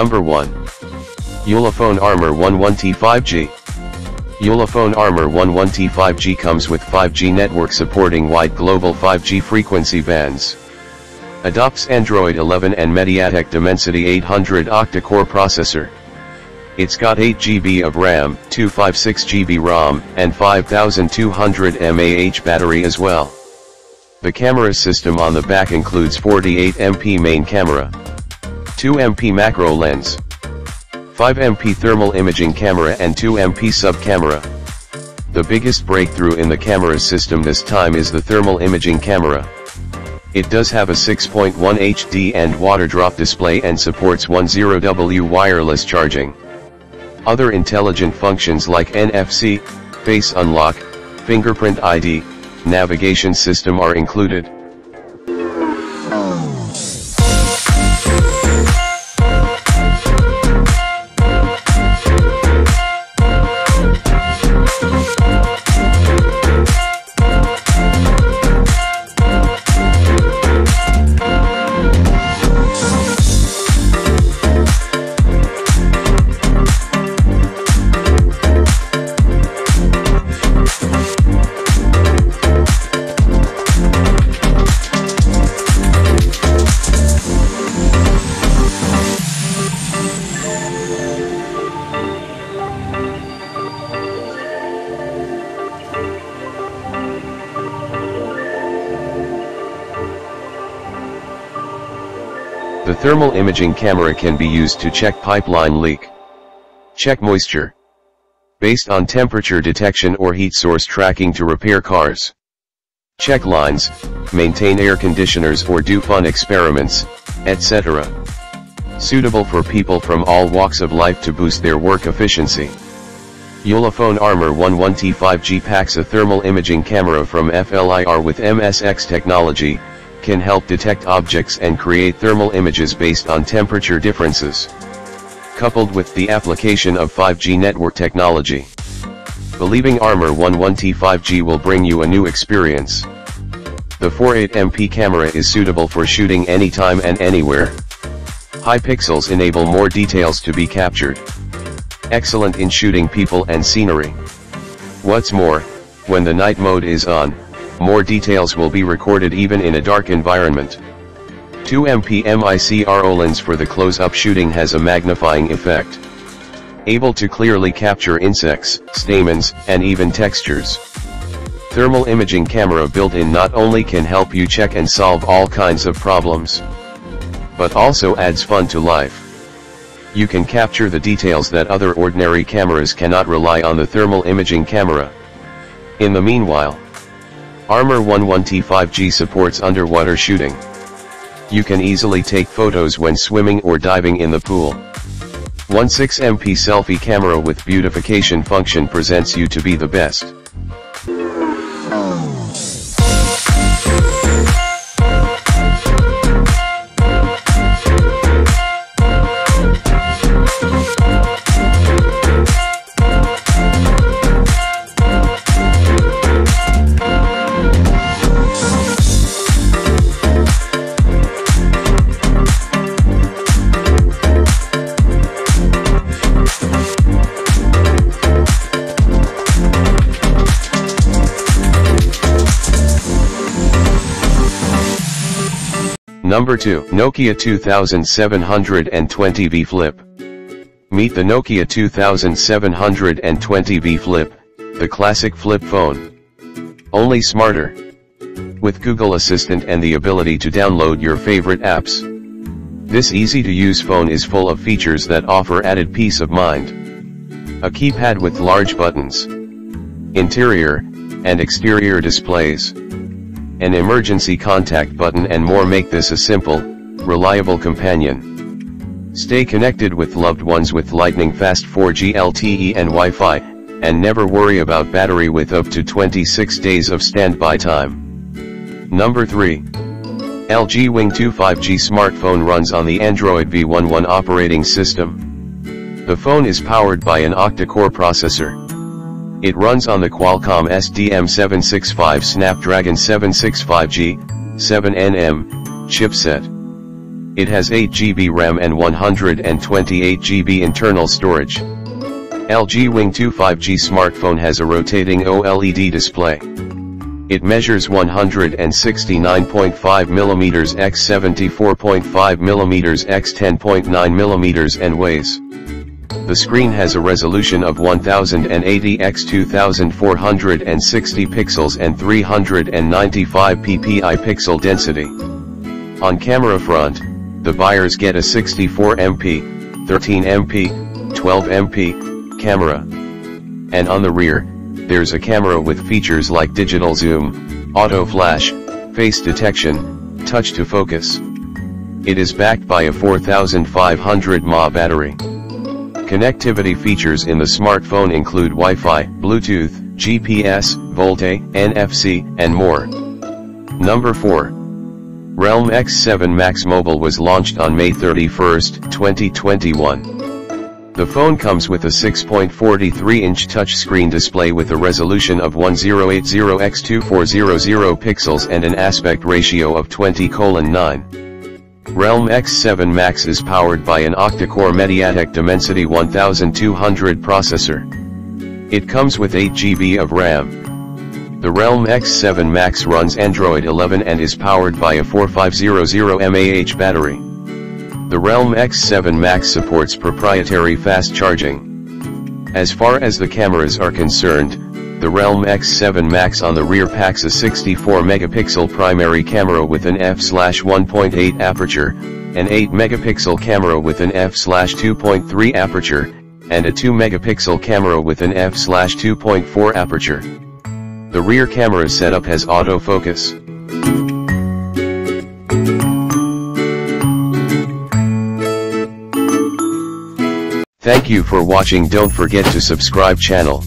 Number 1. Ulefone Armor 11T 5G. Ulefone Armor 11T 5G comes with 5G network supporting wide global 5G frequency bands. Adopts Android 11 and MediaTek Dimensity 800 octa-core processor. It's got 8GB of RAM, 256GB ROM, and 5200 mAh battery as well. The camera system on the back includes 48MP main camera, 2MP macro lens, 5MP thermal imaging camera and 2MP sub camera. The biggest breakthrough in the camera system this time is the thermal imaging camera. It does have a 6.1 HD and waterdrop display and supports 10W wireless charging. Other intelligent functions like NFC, face unlock, fingerprint ID, navigation system are included. The thermal imaging camera can be used to check pipeline leak, check moisture, based on temperature detection or heat source tracking to repair cars, check lines, maintain air conditioners or do fun experiments, etc. Suitable for people from all walks of life to boost their work efficiency. Ulefone Armor 11T 5G packs a thermal imaging camera from FLIR with MSX technology, can help detect objects and create thermal images based on temperature differences. Coupled with the application of 5G network technology, believing Armor 11T 5G will bring you a new experience. The 48MP camera is suitable for shooting anytime and anywhere. High pixels enable more details to be captured. Excellent in shooting people and scenery. What's more, when the night mode is on, more details will be recorded even in a dark environment. 2MP micro lens for the close-up shooting has a magnifying effect. Able to clearly capture insects, stamens, and even textures. Thermal imaging camera built-in not only can help you check and solve all kinds of problems, but also adds fun to life. You can capture the details that other ordinary cameras cannot rely on the thermal imaging camera. In the meanwhile, Armor 11T 5G supports underwater shooting. You can easily take photos when swimming or diving in the pool. 16MP selfie camera with beautification function presents you to be the best. Number 2. Nokia 2720V Flip. Meet the Nokia 2720V Flip, the classic flip phone. Only smarter. With Google Assistant and the ability to download your favorite apps. This easy-to-use phone is full of features that offer added peace of mind. A keypad with large buttons, interior and exterior displays, an emergency contact button and more make this a simple, reliable companion. Stay connected with loved ones with lightning-fast 4G LTE and Wi-Fi, and never worry about battery with up to 26 days of standby time. Number 3. LG Wing 2 5G smartphone runs on the Android V11 operating system. The phone is powered by an octa-core processor. It runs on the Qualcomm SDM765 Snapdragon 765G, 7nm, chipset. It has 8 GB RAM and 128 GB internal storage. LG Wing 2 5G smartphone has a rotating OLED display. It measures 169.5 mm x 74.5 mm x 10.9 mm and weighs. The screen has a resolution of 1080 x 2460 pixels and 395 ppi pixel density. On camera front, the buyers get a 64 MP, 13 MP, 12 MP camera. And on the rear, there's a camera with features like digital zoom, auto flash, face detection, touch to focus. It is backed by a 4500 mAh battery. Connectivity features in the smartphone include Wi-Fi, Bluetooth, GPS, VoLTE, NFC, and more. Number 4. Realme X7 Max Mobile was launched on May 31, 2021. The phone comes with a 6.43-inch touchscreen display with a resolution of 1080x2400 pixels and an aspect ratio of 20:9. Realme X7 Max is powered by an octa-core MediaTek Dimensity 1200 processor. It comes with 8 GB of RAM. The Realme X7 Max runs Android 11 and is powered by a 4500 mAh battery. The Realme X7 Max supports proprietary fast charging. As far as the cameras are concerned, the Realme X7 Max on the rear packs a 64-megapixel primary camera with an f/1.8 aperture, an 8-megapixel camera with an f/2.3 aperture, and a 2-megapixel camera with an f/2.4 aperture. The rear camera setup has autofocus. Thank you for watching. Don't forget to subscribe channel.